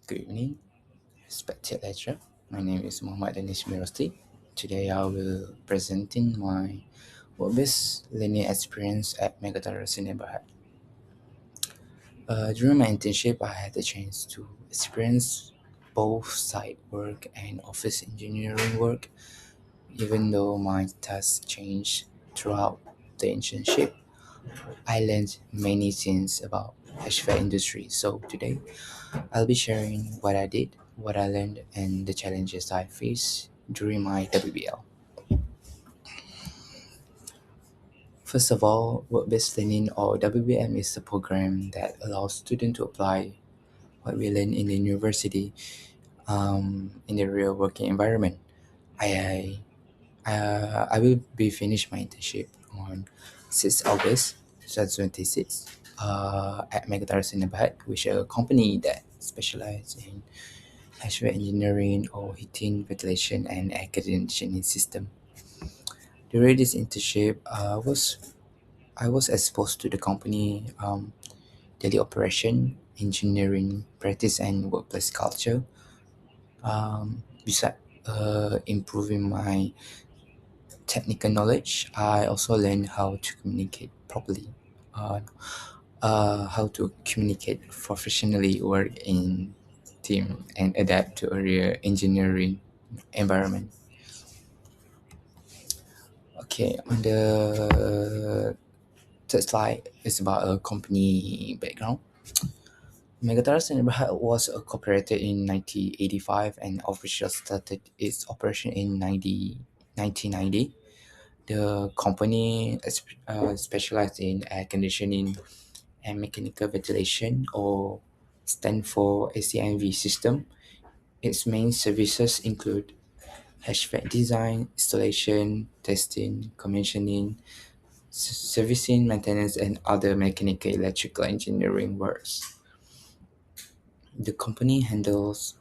Good evening, respected lecturer. My name is Muhammad Danish Mirosti. Today I will presenting my work-based learning experience at Megatara neighborhood. During my internship, I had the chance to experience both site work and office engineering work. Even though my tasks changed throughout the internship, I learned many things about HVAC industry. So today I'll be sharing what I did, what I learned, and the challenges I faced during my WBL. First of all, work-based learning or WBM is a program that allows students to apply what we learn in the university in the real working environment. I will be finished my internship on 6th August 2026 at Megatars in Abad, which is a company that specializes in HVAC engineering or heating, ventilation, and air conditioning system. During this internship, I was exposed to the company daily operation, engineering practice, and workplace culture. Besides improving my technical knowledge, I also learned how to communicate properly, uh, how to communicate professionally, work in team, and adapt to a real engineering environment. Okay, on the third slide is about a company background. Megatars was incorporated in 1985 and officially started its operation in 1990. The company specialized in air conditioning and mechanical ventilation, or stand for ACNV system. Its main services include HVAC design, installation, testing, commissioning, servicing, maintenance, and other mechanical electrical engineering works. The company handles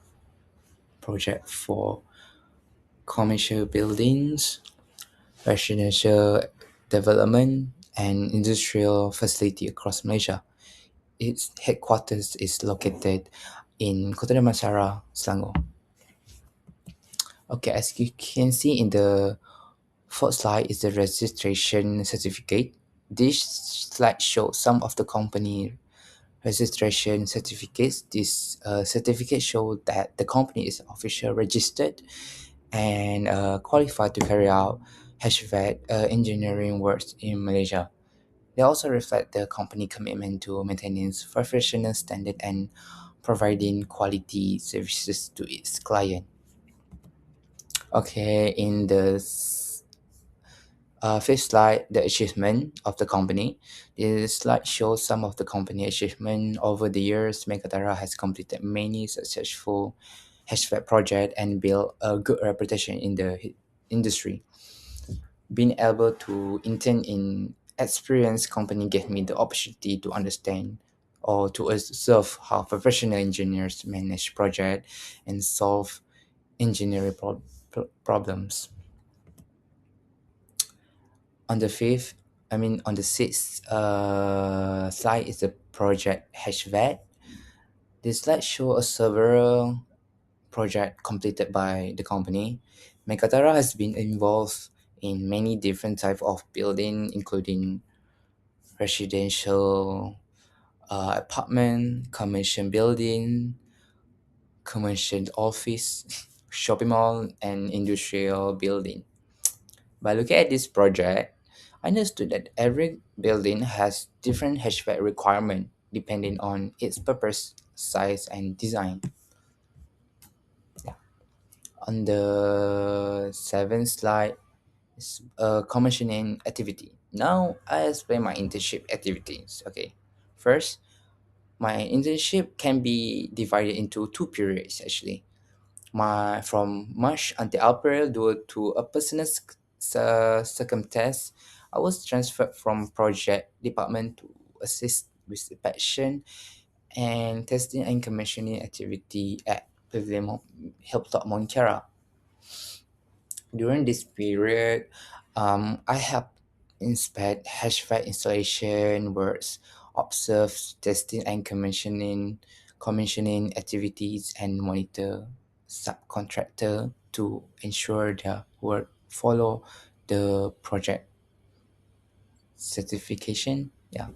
projects for commercial buildings, residential development, and industrial facility across Malaysia. Its headquarters is located in Kota Damansara, Selangor. Okay, as you can see in the fourth slide is the registration certificate. This slide shows some of the company registration certificates. This certificate show that the company is officially registered and qualified to carry out HVAC engineering works in Malaysia. They also reflect the company commitment to maintaining professional standard and providing quality services to its client. Okay, in the fifth slide, the achievement of the company. This slide shows some of the company achievement over the years. Megatara has completed many successful HVAC projects and built a good reputation in the industry. Being able to intern in experienced company gave me the opportunity to understand or to observe how professional engineers manage project and solve engineering problems. On the fifth, on the sixth slide is the project HVAC. This slide shows several project completed by the company. Megatara has been involved in many different type of building, including residential apartment, commercial building, commercial office, shopping mall, and industrial building. By looking at this project, I understood that every building has different HVAC requirement depending on its purpose, size, and design. On the seventh slide is commissioning activity. Now I explain my internship activities. Okay, first, my internship can be divided into two periods actually. My from March until April due to a personal circumstance, I was transferred from project department to assist with inspection and testing and commissioning activity at Pavilion Hilltop Monkera. During this period, I helped inspect HVAC installation works, observe testing and commissioning, commissioning activities and monitor subcontractor to ensure the work follow the project certification. Yeah.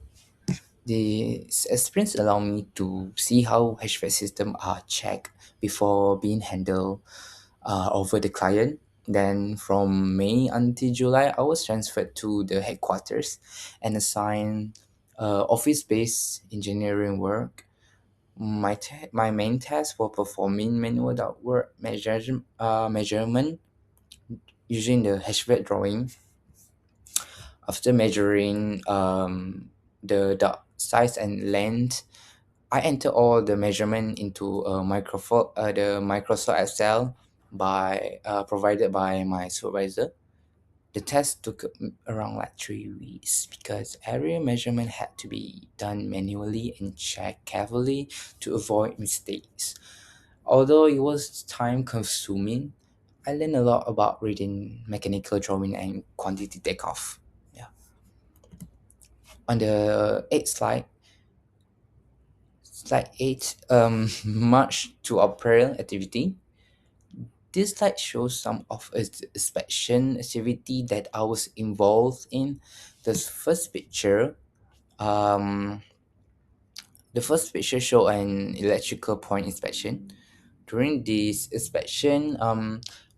The experience allow me to see how HVAC systems are checked before being handled over the client. Then from May until July, I was transferred to the headquarters and assigned office-based engineering work. My main task was performing manual ductwork measurement using the HVAC drawing. After measuring the duct size and length, I enter all the measurement into the Microsoft Excel provided by my supervisor. The test took around like 3 weeks because every measurement had to be done manually and checked carefully to avoid mistakes. Although it was time consuming, I learned a lot about reading mechanical drawing and quantity takeoff. Yeah. On the eighth slide 8, March to April activity. This slide shows some of its inspection activity that I was involved in. The first picture, um, the first picture show an electrical point inspection. During this inspection,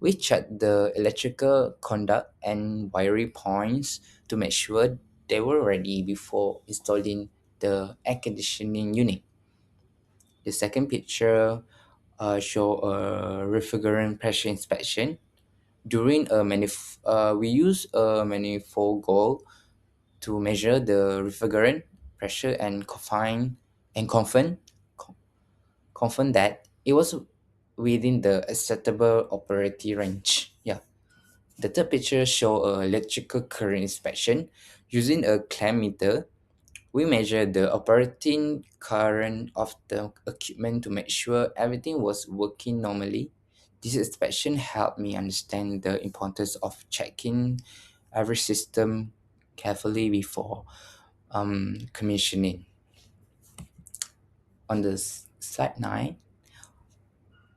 we checked the electrical conduct and wiring points to make sure they were ready before installing the air conditioning unit. The second picture show a refrigerant pressure inspection. We use a manifold goal to measure the refrigerant pressure and co- confirm that it was within the acceptable operating range. Yeah. The third picture show a electrical current inspection using a clamp meter. We measure the operating current of the equipment to make sure everything was working normally. This inspection helped me understand the importance of checking every system carefully before commissioning. On the slide 9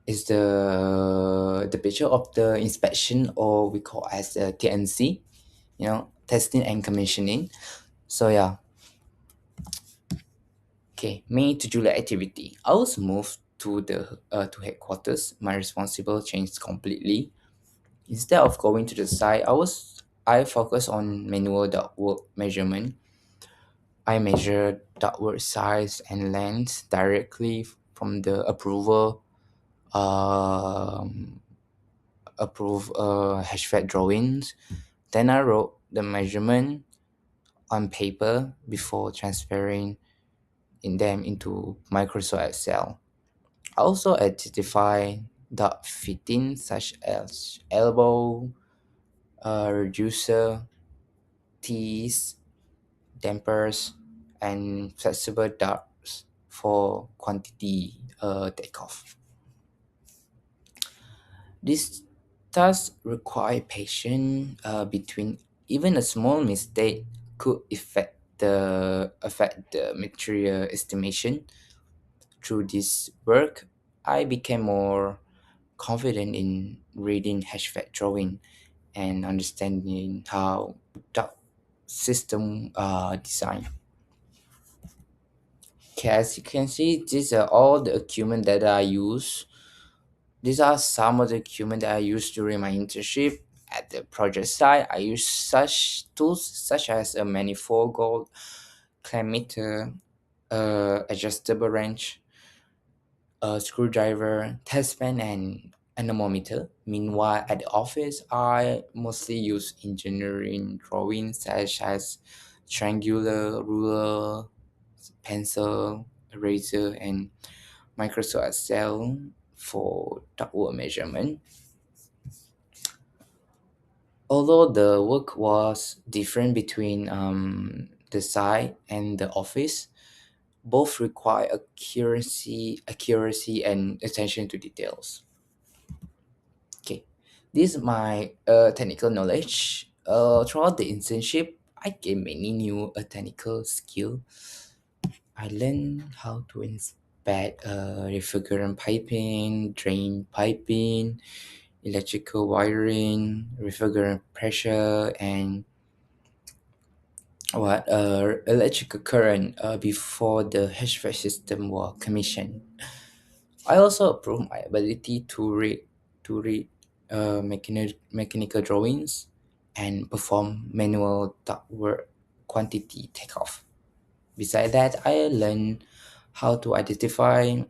is the picture of the inspection, or we call as the TNC, testing and commissioning. So yeah, okay, May to July activity. I was moved to headquarters. My responsible changed completely. Instead of going to the site, I focused on manual ductwork measurement. I measured ductwork size and length directly from the um, approved HVAC drawings. Then I wrote the measurement on paper before transferring in them into Microsoft Excel. I also identify duct fittings such as elbow, reducer, tees, dampers, and flexible ducts for quantity takeoff. This task require patience between even a small mistake could affect the material estimation. Through this work, I became more confident in reading HVAC drawing and understanding how the system design. Okay, as you can see, these are all the equipment that I use. These are some of the equipment that I used during my internship at the project site. I use such tools such as a manifold gold, clamp meter, adjustable wrench, a screwdriver, test pen, and anemometer. Meanwhile, at the office, I mostly use engineering drawings such as triangular, ruler, pencil, eraser, and Microsoft Excel for ductwork measurement. Although the work was different between the site and the office, both require accuracy, and attention to details. Okay, this is my technical knowledge. Throughout the internship, I gained many new technical skill. I learned how to bad refrigerant piping, drain piping, electrical wiring, refrigerant pressure, and what electrical current before the HVAC system was commissioned. I also improved my ability to read mechanical drawings and perform manual ductwork quantity takeoff. Besides that, I learned how to identify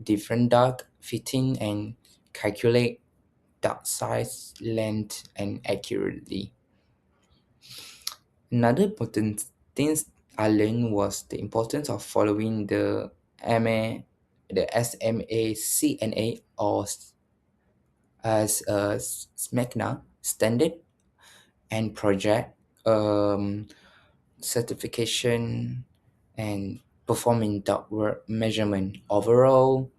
different duct fitting and calculate duct size, length, and accurately. Another important thing I learned was the importance of following the SMA CNA or as a SMECNA standard and project um, certification and performing ductwork measurement. Overall,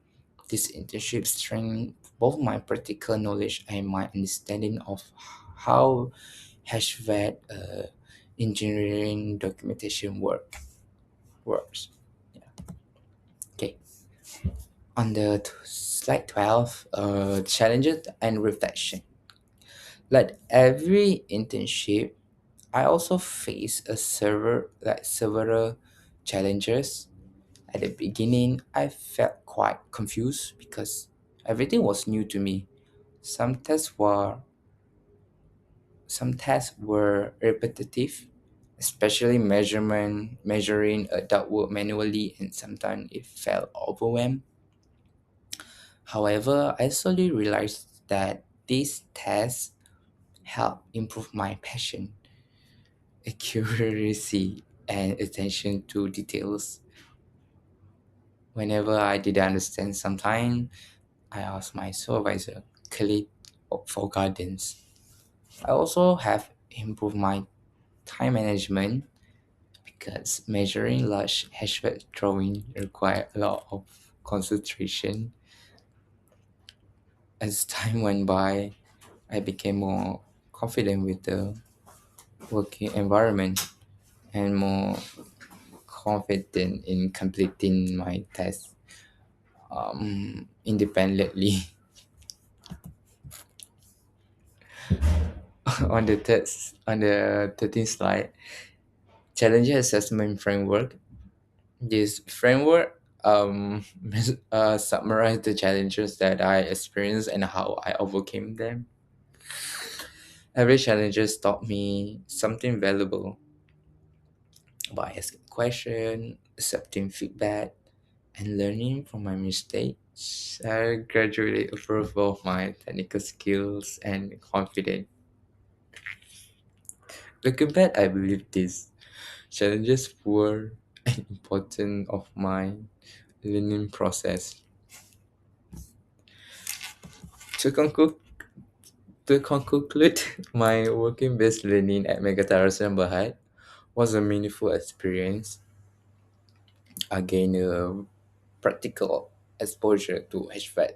this internship strengthened both my practical knowledge and my understanding of how HVAC engineering documentation works. Yeah. Okay. On the slide 12, challenges and reflection. Like every internship, I also face several challenges. At the beginning, I felt quite confused because everything was new to me. Some tests were some tests were repetitive, especially measuring a ductwork manually, and sometimes it felt overwhelmed. However, I slowly realized that these tests help improve my passion, accuracy, and attention to details. Whenever I didn't understand something, I asked my supervisor, colleague for guidance. I also have improved my time management because measuring large HVAC drawing require a lot of concentration. As time went by, I became more confident with the working environment and more confident in completing my tasks independently. On the 13th slide, challenge assessment framework. This framework summarize the challenges that I experienced and how I overcame them. Every challenges taught me something valuable by asking questions, accepting feedback, and learning from my mistakes. I gradually improved both my technical skills and confidence. Looking back, I believe these challenges were an important of my learning process. To conclude, to conclude, my working based learning at Megatarasan Bahad was a meaningful experience. I gained a practical exposure to HVAC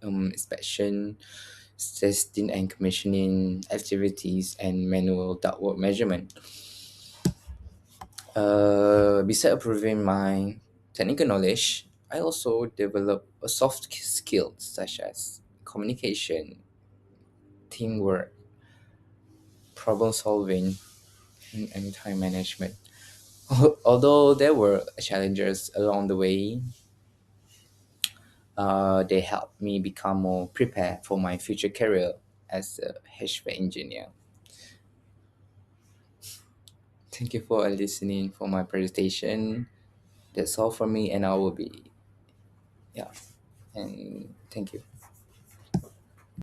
inspection, testing and commissioning activities, and manual ductwork measurement. Besides improving my technical knowledge, I also developed a soft skills such as communication, teamwork, problem solving, and time management. Although there were challenges along the way, they helped me become more prepared for my future career as a HVAC engineer. Thank you for listening for my presentation. That's all for me, and I will be, yeah, and thank you.